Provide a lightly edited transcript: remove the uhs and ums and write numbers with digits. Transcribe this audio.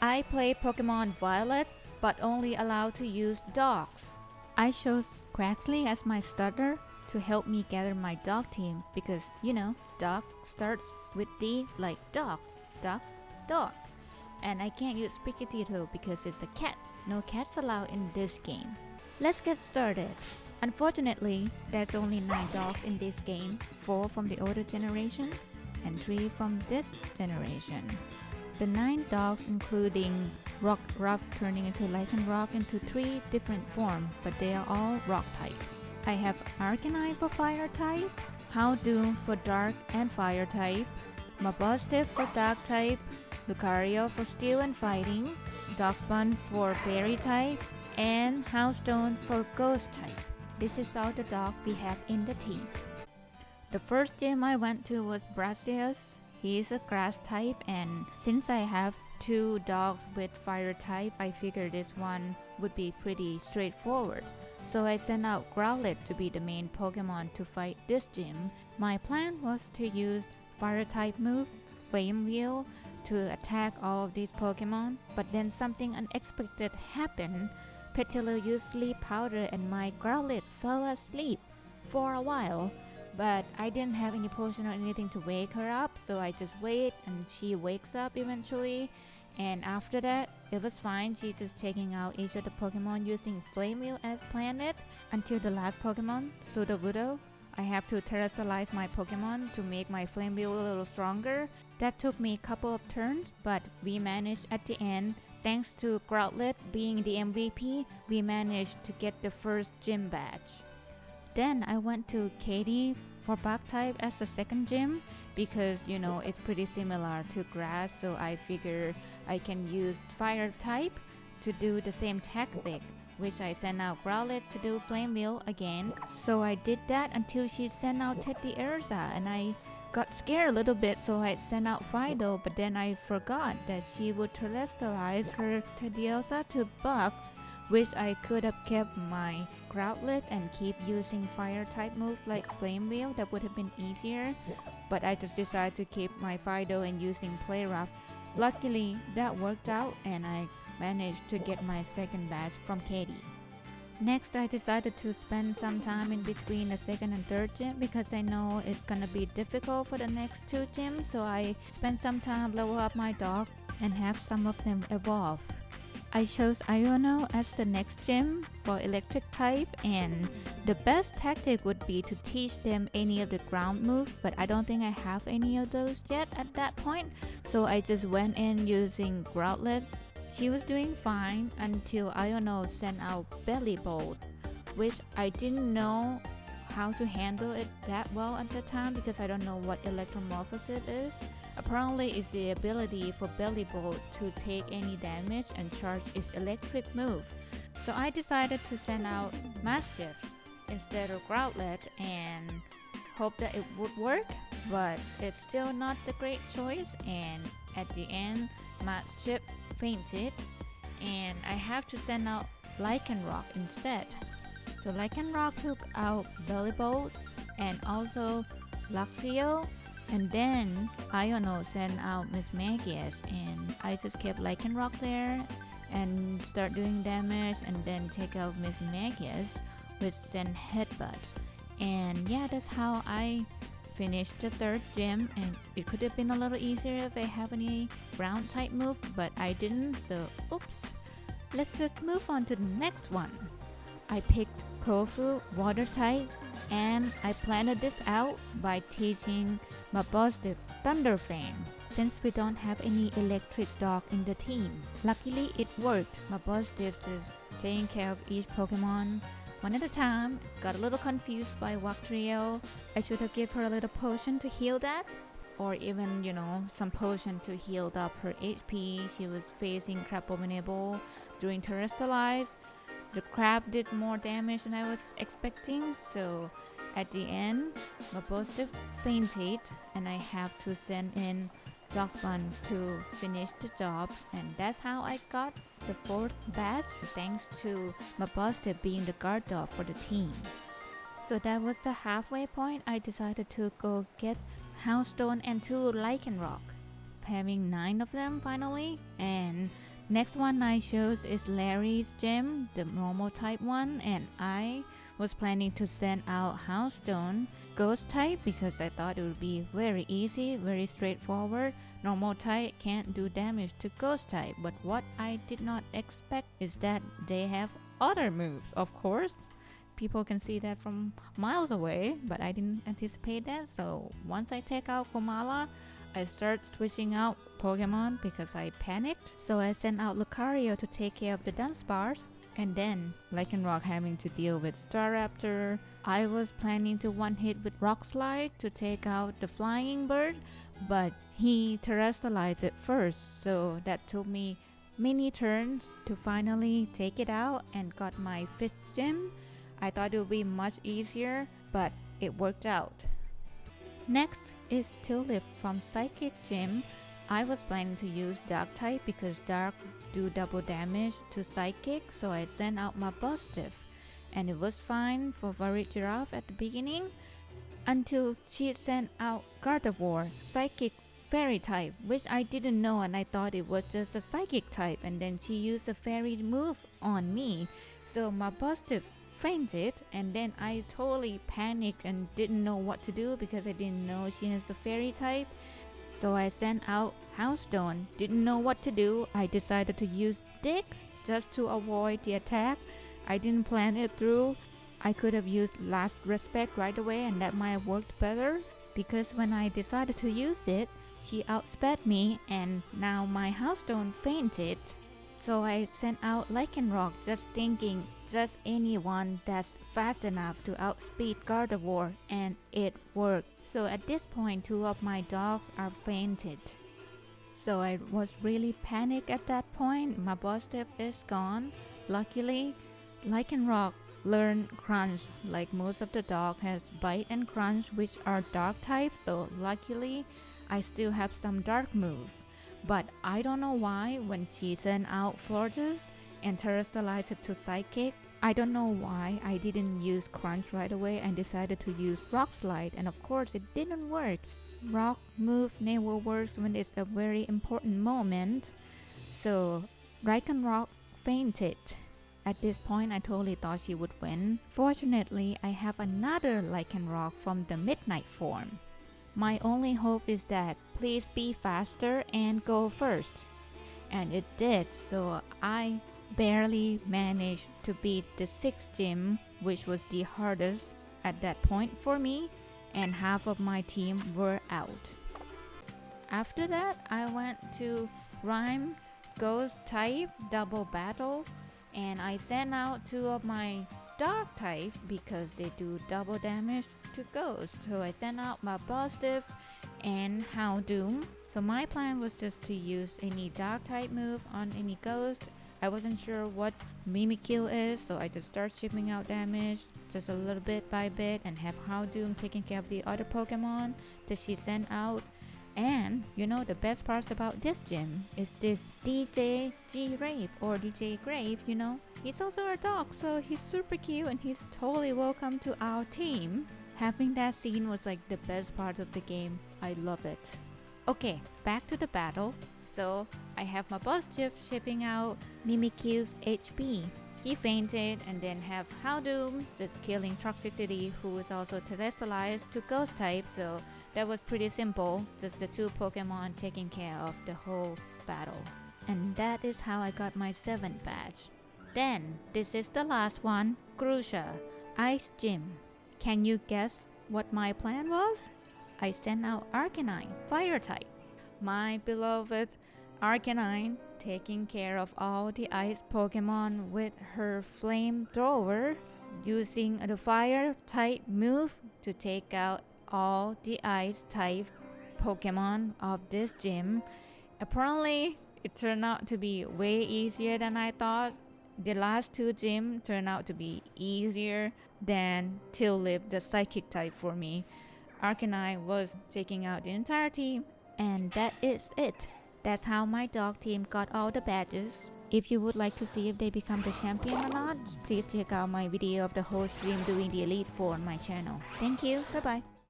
I play Pokemon Violet, but only allowed to use dogs. I chose Quaxly as my starter to help me gather my dog team because, dog starts with D like dog, dogs, dog. And I can't use Sprigatito because it's a cat. No cats allowed in this game. Let's get started. Unfortunately, there's only 9 dogs in this game, 4 from the older generation and 3 from this generation. The 9 dogs including Rockruff turning into Lycanroc into 3 different forms, but they are all rock type. I have Arcanine for fire type, Houndoom for dark and fire type, Mabosstiff for dark type, Lucario for steel and fighting, Darkspun for fairy type, and Houndstone for ghost type. This is all the dogs we have in the team. The first gym I went to was Brazios. He is a grass type, and since I have 2 dogs with fire type, I figured this one would be pretty straightforward. So I sent out Growlithe to be the main Pokemon to fight this gym. My plan was to use fire type move, Flame Wheel, to attack all of these Pokemon, but then something unexpected happened. Petilil used sleep powder and my Growlithe fell asleep for a while. But I didn't have any potion or anything to wake her up, so I just wait and she wakes up eventually. And after that, it was fine. She's just taking out each of the Pokemon using Flame Wheel as planned until the last Pokemon, Sudowoodo. I have to terrestrialize my Pokemon to make my Flame Wheel a little stronger. That took me a couple of turns, but we managed at the end. Thanks to Growlithe being the MVP, we managed to get the first gym badge. Then I went to Katy for bug type as the second gym because it's pretty similar to grass, so I figure I can use fire type to do the same tactic, which I sent out Growlithe to do Flame Wheel again. So I did that until she sent out Teddiursa, and I got scared a little bit, so I sent out Fido, but then I forgot that she would terrestrialize her Teddiursa to bugs, which I could have kept my Growlithe and keep using fire type move like Flame Wheel. That would have been easier, but I just decided to keep my Fido and using Play Rough. Luckily that worked out and I managed to get my second badge from Katy. Next, I decided to spend some time in between the second and third gym because I know it's gonna be difficult for the next 2 gyms, so I spent some time level up my dog and have some of them evolve. I chose Iono as the next gym for electric type, and the best tactic would be to teach them any of the ground moves, but I don't think I have any of those yet at that point, so I just went in using Growlithe. She was doing fine until Iono sent out Bellibolt, which I didn't know how to handle it that well at the time because I don't know what Electromorphosis is. Apparently it's the ability for Bellibolt to take any damage and charge its electric move. So I decided to send out Maschiff instead of Growlithe and hope that it would work, but it's still not the great choice, and at the end Maschiff fainted and I have to send out Lycanroc instead. So Lycanroc took out Bellibolt and also Luxio, and then Iono sent out Mismagius, and I just kept Lycanroc there and start doing damage and then take out Mismagius with send Headbutt. And yeah, that's how I finished the third gym, and it could have been a little easier if I have any ground type move, but I didn't, so oops. Let's just move on to the next one. I picked Kofu water type, and I planned this out by teaching Mabosstiff Thunder Fang since we don't have any electric dog in the team. Luckily it worked. Mabosstiff just taking care of each Pokemon one at a time. Got a little confused by Wugtrio. I should have given her a little potion to heal that, or even some potion to heal up her HP. She was facing Crabominable during Terrestrialize. The crab did more damage than I was expecting, so at the end, Mabosstiff fainted and I have to send in Darkspun to finish the job, and that's how I got the 4th badge thanks to Mabosstiff being the guard dog for the team. So that was the halfway point. I decided to go get Houndstone and 2 Lycanroc, having 9 of them finally, and Next one I chose is Larry's gym, the normal type one, and I was planning to send out Houndstone ghost type because I thought it would be very easy, very straightforward. Normal type can't do damage to ghost type, but what I did not expect is that they have other moves. Of course, people can see that from miles away, but I didn't anticipate that. So once I take out Komala, I start switching out Pokemon because I panicked. So I sent out Lucario to take care of the Dunsparce. And then Lycanroc having to deal with Staraptor. I was planning to one hit with Rock Slide to take out the Flying Bird, but he terrestrialized it first, so that took me many turns to finally take it out and got my 5th gym. I thought it would be much easier, but it worked out. Next is Tulip from Psychic Gym. I was planning to use Dark type because Dark do double damage to Psychic, so I sent out my Bustiff, and it was fine for Varigiraf at the beginning until she sent out Gardevoir, Psychic Fairy type, which I didn't know, and I thought it was just a Psychic type, and then she used a Fairy move on me, so my Bustiff fainted, and then I totally panicked and didn't know what to do because I didn't know she has a Fairy type. So I sent out Houndstone. Didn't know what to do. I decided to use Dick just to avoid the attack. I didn't plan it through. I could have used Last Respect right away and that might have worked better, because when I decided to use it, she outsped me and now my Houndstone fainted. So I sent out Lycanroc just thinking just anyone that's fast enough to outspeed Gardevoir, and it worked. So at this point 2 of my dogs are fainted. So I was really panicked at that point. My Bustiff is gone. Luckily, Lycanroc learned Crunch. Like most of the dog has Bite and Crunch, which are dark types, so luckily I still have some dark move. But I don't know why when she sent out Florges and terrestrialized it to Psychic, I don't know why I didn't use Crunch right away and decided to use Rock Slide, and of course it didn't work. Rock move never works when it's a very important moment. So Lycanroc fainted. At this point I totally thought she would win. Fortunately, I have another Lycanroc from the Midnight form. My only hope is that please be faster and go first. And it did, so I barely managed to beat the 6th gym, which was the hardest at that point for me, and half of my team were out. After that, I went to Rhyme Ghost type double battle, and I sent out 2 of my dark type because they do double damage to Ghost. So I sent out my Bustiff and Houndoom. So my plan was just to use any dark type move on any Ghost. I wasn't sure what Mimikyu is, so I just start shipping out damage just a little bit by bit and have Houndoom taking care of the other Pokemon that she sent out. And you know the best part about this gym is this DJ G-Rave or DJ Grave, you know. He's also a dog, so he's super cute and he's totally welcome to our team. Having that scene was like the best part of the game. I love it. Okay, back to the battle. So I have my Bustiff shipping out Mimikyu's HP. He fainted, and then have Houndoom just killing Toxicity, who is also terrestrialized to Ghost type, so that was pretty simple. Just the 2 Pokemon taking care of the whole battle. And that is how I got my 7th badge. Then, this is the last one, Grusha, Ice Gym. Can you guess what my plan was? I sent out Arcanine, Fire type. My beloved Arcanine taking care of all the ice Pokemon with her flamethrower, using the fire type move to take out all the ice type Pokemon of this gym. Apparently, it turned out to be way easier than I thought. The last 2 gyms turned out to be easier than Tulip, the psychic type for me. Arcanine was taking out the entire team, and that is it. That's how my dog team got all the badges. If you would like to see if they become the champion or not, please check out my video of the whole stream doing the Elite Four on my channel. Thank you, bye bye.